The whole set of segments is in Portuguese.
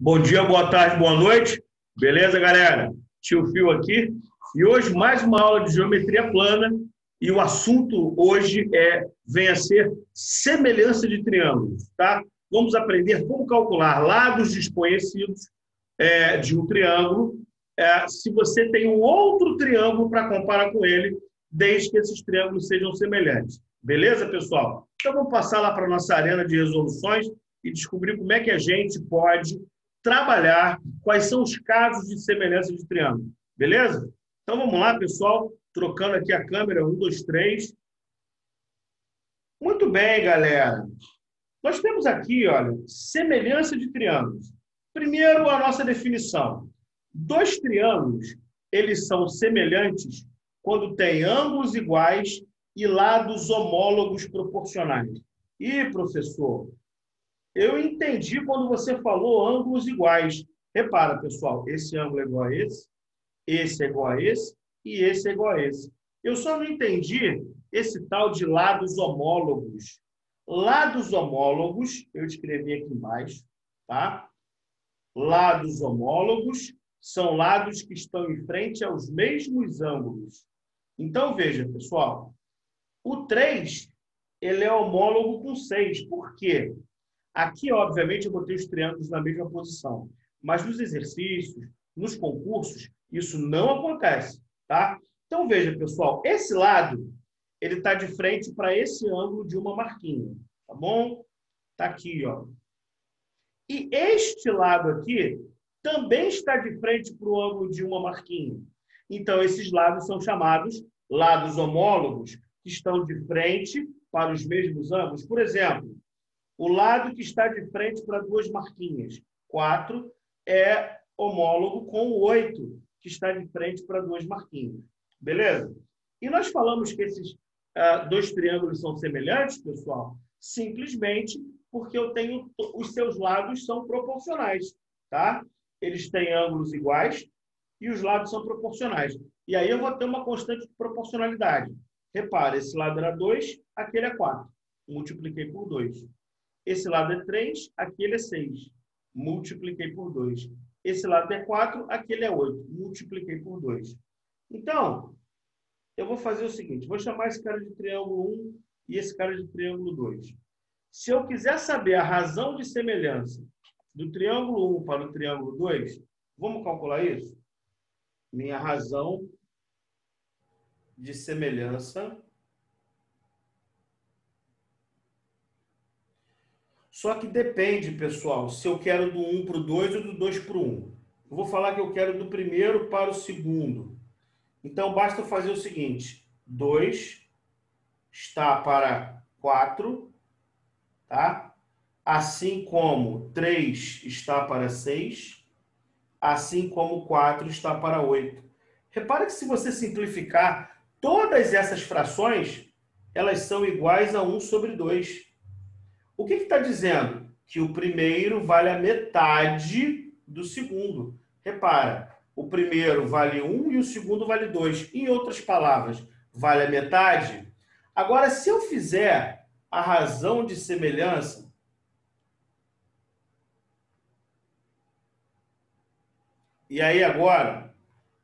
Bom dia, boa tarde, boa noite. Beleza, galera? Tio Fio aqui. E hoje mais uma aula de geometria plana. E o assunto hoje vem a ser semelhança de triângulos, tá? Vamos aprender como calcular lados desconhecidos de um triângulo, se você tem um outro triângulo para comparar com ele, desde que esses triângulos sejam semelhantes. Beleza, pessoal? Então vamos passar lá para a nossa arena de resoluções e descobrir como é que a gente pode trabalhar quais são os casos de semelhança de triângulo. Beleza? Então vamos lá, pessoal. Trocando aqui a câmera, 1, 2, 3. Muito bem, galera. Nós temos aqui, olha, semelhança de triângulos. Primeiro, a nossa definição. Dois triângulos, eles são semelhantes quando têm ângulos iguais e lados homólogos proporcionais. Ih, professor, eu entendi quando você falou ângulos iguais. Repara, pessoal, esse ângulo é igual a esse é igual a esse e esse é igual a esse. Eu só não entendi esse tal de lados homólogos. Lados homólogos, eu escrevi aqui embaixo, tá? Lados homólogos são lados que estão em frente aos mesmos ângulos. Então, veja, pessoal, o 3, ele é homólogo com 6. Por quê? Aqui, obviamente, eu botei os triângulos na mesma posição. Mas nos exercícios, nos concursos, isso não acontece, tá? Então, veja, pessoal, esse lado, ele está de frente para esse ângulo de uma marquinha, tá bom? Está aqui, ó. E este lado aqui também está de frente para o ângulo de uma marquinha. Então, esses lados são chamados lados homólogos, que estão de frente para os mesmos ângulos. Por exemplo, o lado que está de frente para duas marquinhas, 4, é homólogo com o 8, que está de frente para duas marquinhas. Beleza? E nós falamos que esses dois triângulos são semelhantes, pessoal, simplesmente porque os seus lados são proporcionais, tá? Eles têm ângulos iguais e os lados são proporcionais. E aí eu vou ter uma constante de proporcionalidade. Repara, esse lado era 2, aquele é 4. Multipliquei por 2. Esse lado é 3, aquele é 6. Multipliquei por 2. Esse lado é 4, aquele é 8. Multipliquei por 2. Então, eu vou fazer o seguinte. Vou chamar esse cara de triângulo 1 e esse cara de triângulo 2. Se eu quiser saber a razão de semelhança do triângulo 1 para o triângulo 2, vamos calcular isso? Minha razão de semelhança. Só que depende, pessoal, se eu quero do 1 para o 2 ou do 2 para o 1. Eu vou falar que eu quero do primeiro para o segundo. Então, basta fazer o seguinte. 2 está para 4, tá? Assim como 3 está para 6, assim como 4 está para 8. Repara que se você simplificar todas essas frações, elas são iguais a 1 sobre 2. O que está dizendo? Que o primeiro vale a metade do segundo. Repara, o primeiro vale 1 e o segundo vale 2. Em outras palavras, vale a metade. Agora, se eu fizer a razão de semelhança, e aí agora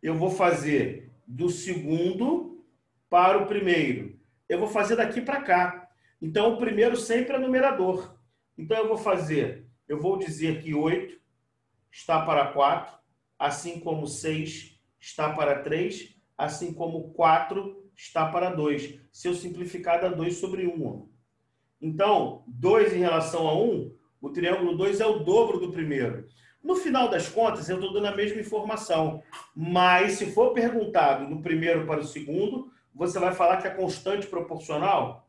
eu vou fazer do segundo para o primeiro. Eu vou fazer daqui para cá. Então, o primeiro sempre é numerador. Então, eu vou dizer que 8 está para 4, assim como 6 está para 3, assim como 4 está para 2. Se eu simplificar, dá 2 sobre 1. Então, 2 em relação a 1, o triângulo 2 é o dobro do primeiro. No final das contas, eu estou dando a mesma informação. Mas, se for perguntado do primeiro para o segundo, você vai falar que a constante proporcional,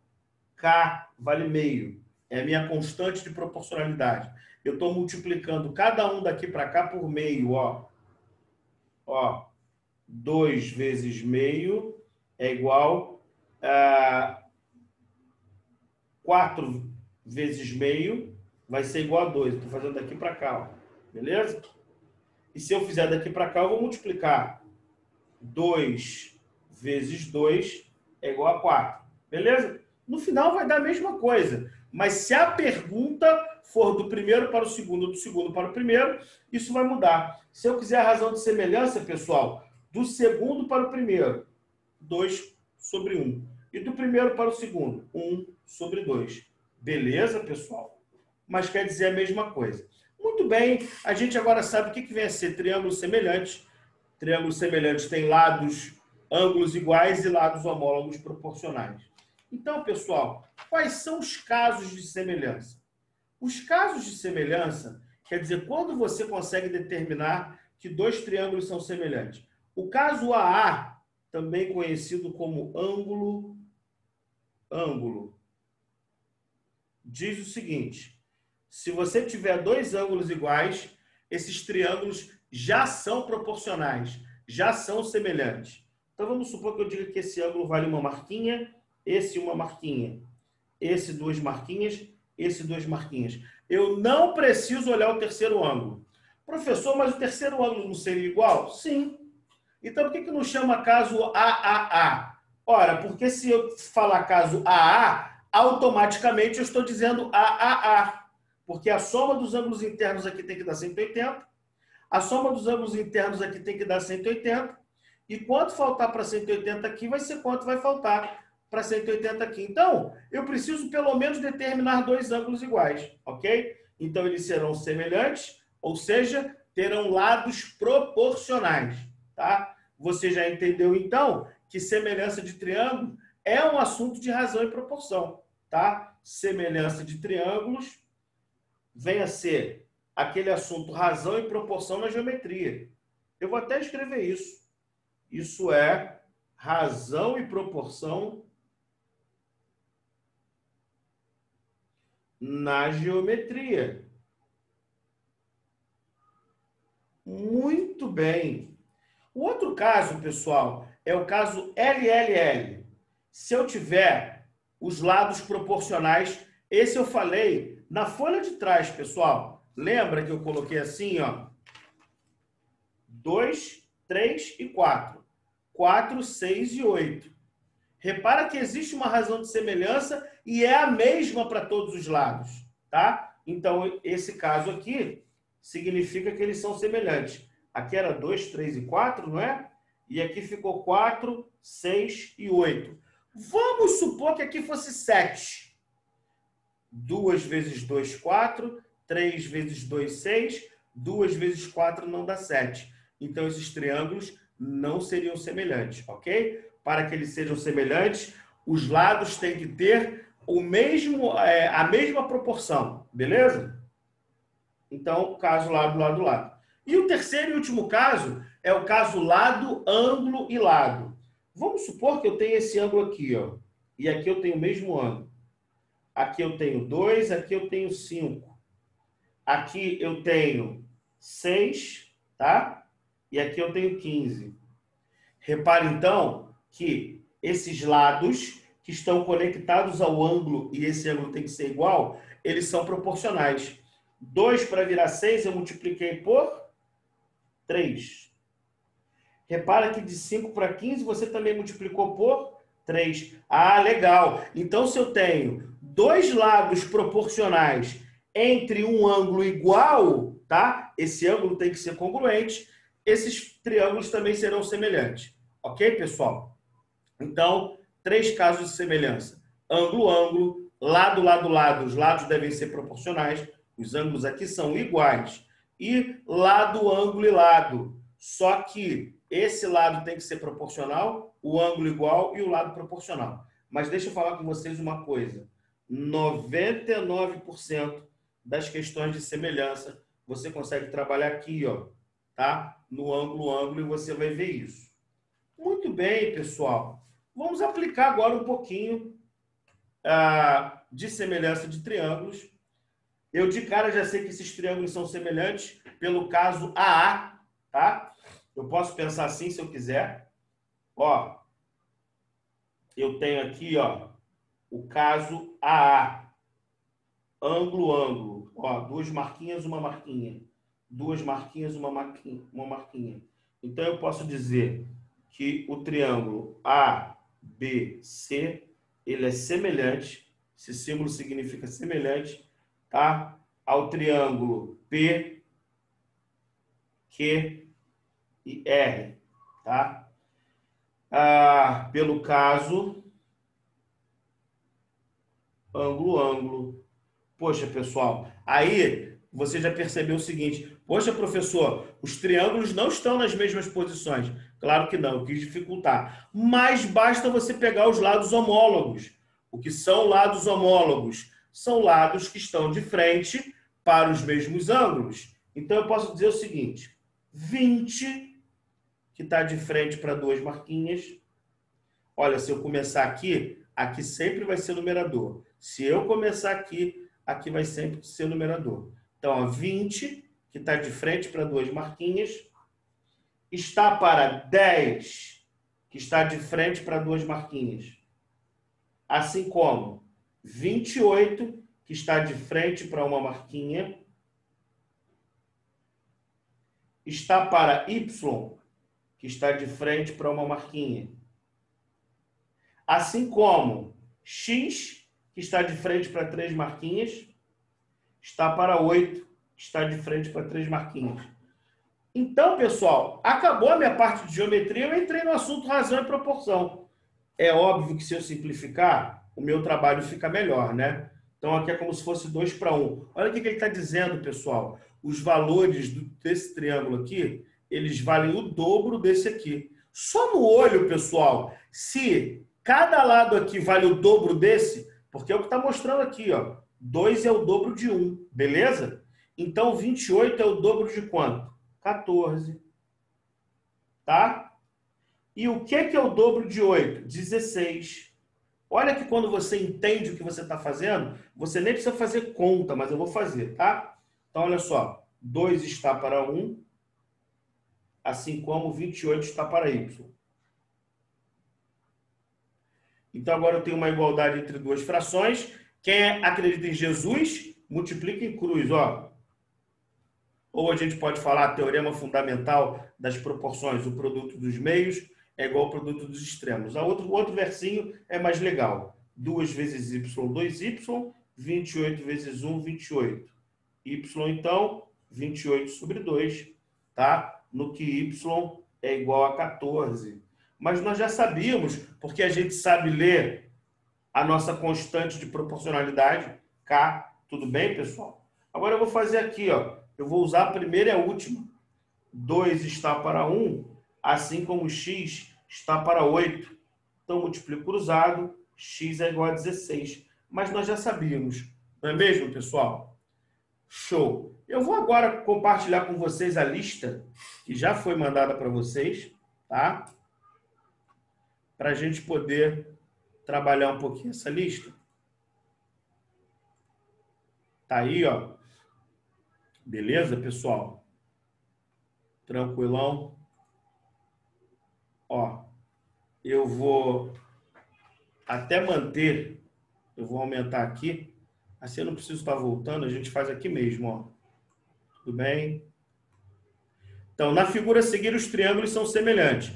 K, vale meio. É a minha constante de proporcionalidade. Eu estou multiplicando cada um daqui para cá por meio. Ó, 2 vezes meio é igual a 4 vezes meio vai ser igual a 2. Estou fazendo daqui para cá, ó. Beleza? E se eu fizer daqui para cá, eu vou multiplicar. 2 vezes 2 é igual a 4. Beleza? No final vai dar a mesma coisa. Mas se a pergunta for do primeiro para o segundo, do segundo para o primeiro, isso vai mudar. Se eu quiser a razão de semelhança, pessoal, do segundo para o primeiro, 2 sobre 1. E do primeiro para o segundo, 1 sobre 2. Beleza, pessoal? Mas quer dizer a mesma coisa. Muito bem, a gente agora sabe o que vem a ser triângulos semelhantes. Triângulos semelhantes têm lados, ângulos iguais e lados homólogos proporcionais. Então, pessoal, quais são os casos de semelhança? Os casos de semelhança, quer dizer, quando você consegue determinar que dois triângulos são semelhantes. O caso AA, também conhecido como ângulo, diz o seguinte: se você tiver dois ângulos iguais, esses triângulos já são proporcionais, já são semelhantes. Então vamos supor que eu diga que esse ângulo vale uma marquinha, esse uma marquinha, esse duas marquinhas, esse duas marquinhas. Eu não preciso olhar o terceiro ângulo. Professor, mas o terceiro ângulo não seria igual? Sim. Então por que não chama caso AAA? Ora, porque se eu falar caso AA, automaticamente eu estou dizendo AAA. Porque a soma dos ângulos internos aqui tem que dar 180, a soma dos ângulos internos aqui tem que dar 180, e quanto faltar para 180 aqui vai ser quanto vai faltar para 180 aqui. Então, eu preciso pelo menos determinar dois ângulos iguais, ok? Então, eles serão semelhantes, ou seja, terão lados proporcionais, tá? Você já entendeu, então, que semelhança de triângulo é um assunto de razão e proporção, tá? Semelhança de triângulos vem a ser aquele assunto razão e proporção na geometria. Eu vou até escrever isso. Isso é razão e proporção na geometria. Muito bem. O outro caso, pessoal, é o caso LLL. Se eu tiver os lados proporcionais, esse eu falei na folha de trás, pessoal. Lembra que eu coloquei assim, ó? 2, 3 e 4. 4, 6 e 8. Repara que existe uma razão de semelhança e é a mesma para todos os lados, tá? Então, esse caso aqui significa que eles são semelhantes. Aqui era 2, 3 e 4, não é? E aqui ficou 4, 6 e 8. Vamos supor que aqui fosse 7. 2 vezes 2, 4. 3 vezes 2, 6. 2 vezes 4 não dá 7. Então, esses triângulos não seriam semelhantes, ok? Para que eles sejam semelhantes, os lados têm que ter a mesma proporção, beleza? Então, caso lado, lado, lado. E o terceiro e último caso é o caso lado, ângulo e lado. Vamos supor que eu tenho esse ângulo aqui, ó, e aqui eu tenho o mesmo ângulo. Aqui eu tenho 2, aqui eu tenho 5. Aqui eu tenho 6, tá? E aqui eu tenho 15. Repare, então, que esses lados que estão conectados ao ângulo, e esse ângulo tem que ser igual, eles são proporcionais. 2 para virar 6, eu multipliquei por 3. Repara que de 5 para 15, você também multiplicou por 3. Ah, legal. Então, se eu tenho dois lados proporcionais entre um ângulo igual, tá? Esse ângulo tem que ser congruente. Esses triângulos também serão semelhantes. Ok, pessoal? Então, 3 casos de semelhança. Ângulo, ângulo, lado, lado, lado. Os lados devem ser proporcionais. Os ângulos aqui são iguais. E lado, ângulo e lado. Só que esse lado tem que ser proporcional, o ângulo igual e o lado proporcional. Mas deixa eu falar com vocês uma coisa. 99% das questões de semelhança você consegue trabalhar aqui, ó, tá? No ângulo, ângulo, e você vai ver isso. Muito bem, pessoal. Vamos aplicar agora um pouquinho de semelhança de triângulos. Eu de cara já sei que esses triângulos são semelhantes pelo caso AA, tá? Eu posso pensar assim se eu quiser. Ó, eu tenho aqui, ó, o caso AA. Ângulo, ângulo. Ó, 2 marquinhas, uma marquinha. 2 marquinhas, uma marquinha. Então, eu posso dizer que o triângulo ABC, ele é semelhante. Esse símbolo significa semelhante, tá? ao triângulo P, Q e R, tá? Pelo caso, ângulo, ângulo. Poxa, pessoal, aí você já percebeu o seguinte. Poxa, professor, os triângulos não estão nas mesmas posições. Claro que não, eu quis dificultar. Mas basta você pegar os lados homólogos. O que são lados homólogos? São lados que estão de frente para os mesmos ângulos. Então, eu posso dizer o seguinte. 20, que está de frente para duas marquinhas. Olha, se eu começar aqui, aqui sempre vai ser numerador. Se eu começar aqui, aqui vai sempre ser numerador. Então, ó, 20, que está de frente para duas marquinhas, está para 10, que está de frente para duas marquinhas. Assim como 28, que está de frente para uma marquinha, está para Y, que está de frente para uma marquinha. Assim como X, que está de frente para três marquinhas, está para 8, que está de frente para três marquinhas. Então, pessoal, acabou a minha parte de geometria, eu entrei no assunto razão e proporção. É óbvio que se eu simplificar, o meu trabalho fica melhor, né? Então, aqui é como se fosse 2 para 1. Olha o que ele está dizendo, pessoal. Os valores desse triângulo aqui, eles valem o dobro desse aqui. Só no olho, pessoal, se cada lado aqui vale o dobro desse, porque é o que está mostrando aqui, ó. 2 é o dobro de 1, beleza? Então, 28 é o dobro de quanto? 14. Tá? E o que é o dobro de 8? 16. Olha que quando você entende o que você está fazendo, você nem precisa fazer conta, mas eu vou fazer, tá? Então, olha só. 2 está para 1, assim como 28 está para Y. Então, agora eu tenho uma igualdade entre duas frações. Quem acredita em Jesus, multiplica em cruz, ó. Ou a gente pode falar teorema fundamental das proporções. O produto dos meios é igual ao produto dos extremos. O outro versinho é mais legal. 2 vezes y, 2y. 28 vezes 1, 28. Y, então, 28 sobre 2. Tá? No que y é igual a 14. Mas nós já sabíamos, porque a gente sabe ler a nossa constante de proporcionalidade, K. Tudo bem, pessoal? Agora eu vou fazer aqui, ó. Eu vou usar a primeira e a última. 2 está para 1, assim como x está para 8. Então, multiplico cruzado, x é igual a 16. Mas nós já sabíamos, não é mesmo, pessoal? Show! Eu vou agora compartilhar com vocês a lista que já foi mandada para vocês, tá? Para a gente poder trabalhar um pouquinho essa lista. Tá aí, ó. Beleza, pessoal? Tranquilão? Ó, eu vou até manter, eu vou aumentar aqui, assim eu não preciso estar voltando, a gente faz aqui mesmo, ó. Tudo bem? Então, na figura a seguir, os triângulos são semelhantes.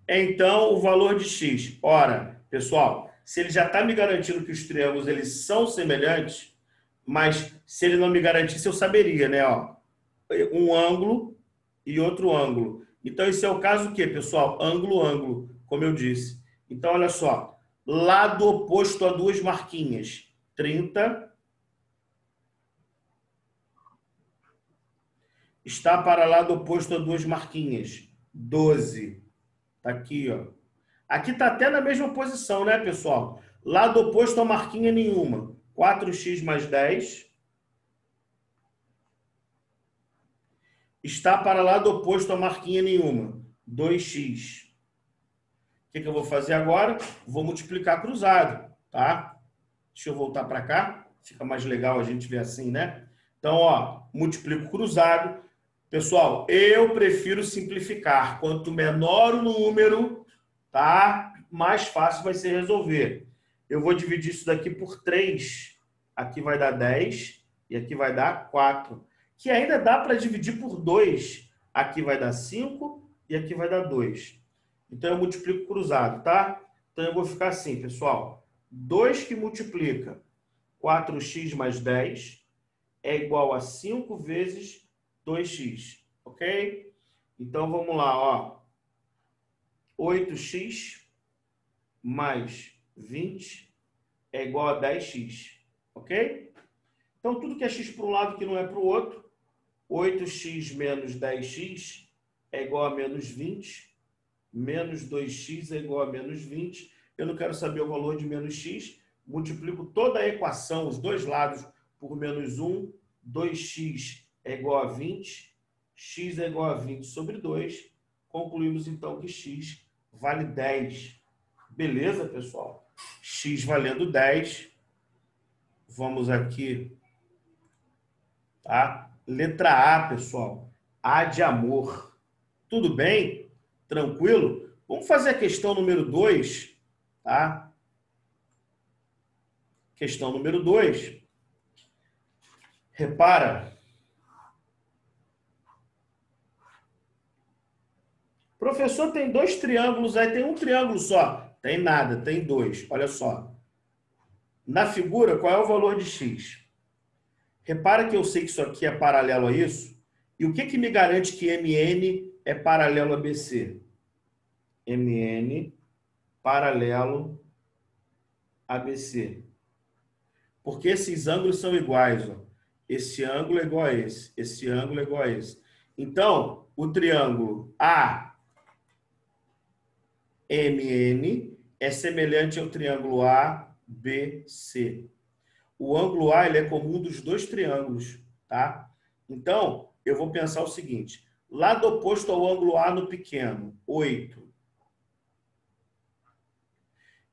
Então, o valor de x. Ora, pessoal, se ele já está me garantindo que os triângulos eles são semelhantes, mas se ele não me garantisse, eu saberia, né? Ó, um ângulo e outro ângulo. Então, esse é o caso o quê, pessoal? Ângulo, ângulo, como eu disse. Então, olha só. Lado oposto a duas marquinhas. 30. Está para lado oposto a duas marquinhas. 12. Está aqui, ó. Aqui está até na mesma posição, né, pessoal? Lado oposto a marquinha nenhuma. 4x mais 10. Está para lado oposto a marquinha nenhuma. 2x. O que eu vou fazer agora? Vou multiplicar cruzado, tá? Deixa eu voltar para cá. Fica mais legal a gente ver assim, né? Então, ó, multiplico cruzado. Pessoal, eu prefiro simplificar. Quanto menor o número, tá? Mais fácil vai ser resolver. Eu vou dividir isso daqui por 3. Aqui vai dar 10 e aqui vai dar 4. Que ainda dá para dividir por 2. Aqui vai dar 5 e aqui vai dar 2. Então, eu multiplico cruzado, tá? Então, eu vou ficar assim, pessoal. 2 que multiplica 4x mais 10 é igual a 5 vezes 2x, ok? Então, vamos lá, ó. 8x mais 20 é igual a 10x, ok? Então, tudo que é x para um lado que não é para o outro, 8x menos 10x é igual a menos 20, menos 2x é igual a menos 20. Eu não quero saber o valor de menos x, multiplico toda a equação, os dois lados, por menos 1, 2x é igual a 20, x é igual a 20 sobre 2. Concluímos, então, que x vale 10. Beleza, pessoal? X valendo 10. Vamos aqui, tá? Letra A, pessoal. A de amor. Tudo bem? Tranquilo? Vamos fazer a questão número 2, tá? Questão número 2. Repara. Professor, tem dois triângulos aí, tem um triângulo só. Tem nada, tem dois. Olha só. Na figura, qual é o valor de x? Repara que eu sei que isso aqui é paralelo a isso. E o que me garante que MN é paralelo a BC? MN paralelo a BC. Porque esses ângulos são iguais. Ó. Esse ângulo é igual a esse. Esse ângulo é igual a esse. Então, o triângulo AMN é semelhante ao triângulo ABC. O ângulo A ele é comum dos dois triângulos, tá? Então, eu vou pensar o seguinte. Lado oposto ao ângulo A no pequeno, 8.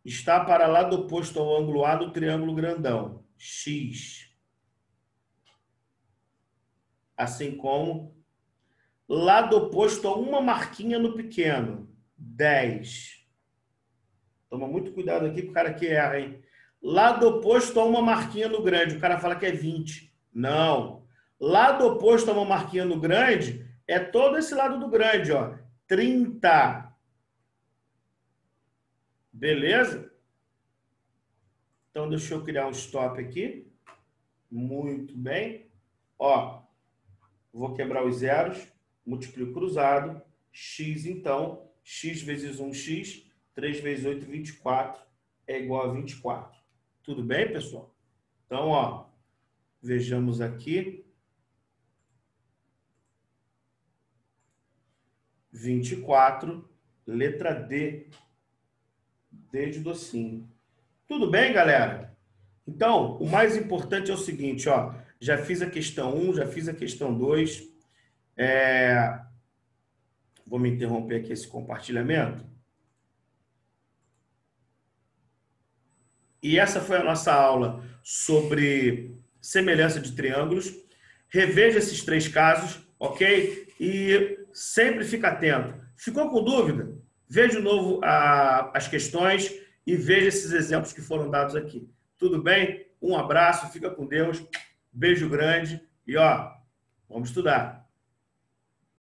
Está para lado oposto ao ângulo A no triângulo grandão, X. Assim como lado oposto a uma marquinha no pequeno, 10. Toma muito cuidado aqui que o cara que erra, hein? Lado oposto a uma marquinha no grande, o cara fala que é 20. Não. Lado oposto a uma marquinha no grande é todo esse lado do grande, ó. 30. Beleza? Então, deixa eu criar um stop aqui. Muito bem. Ó, vou quebrar os zeros, multiplico cruzado. X, então, x vezes 1x, 3 vezes 8, 24, é igual a 24. Tudo bem, pessoal? Então, ó, vejamos aqui. 24, letra D. D de docinho. Tudo bem, galera? Então, o mais importante é o seguinte, ó. Já fiz a questão 1, já fiz a questão 2. Vou me interromper aqui esse compartilhamento. E essa foi a nossa aula sobre semelhança de triângulos. Reveja esses 3 casos, ok? E sempre fica atento. Ficou com dúvida? Veja de novo as questões e veja esses exemplos que foram dados aqui. Tudo bem? Um abraço, fica com Deus, beijo grande e ó, vamos estudar.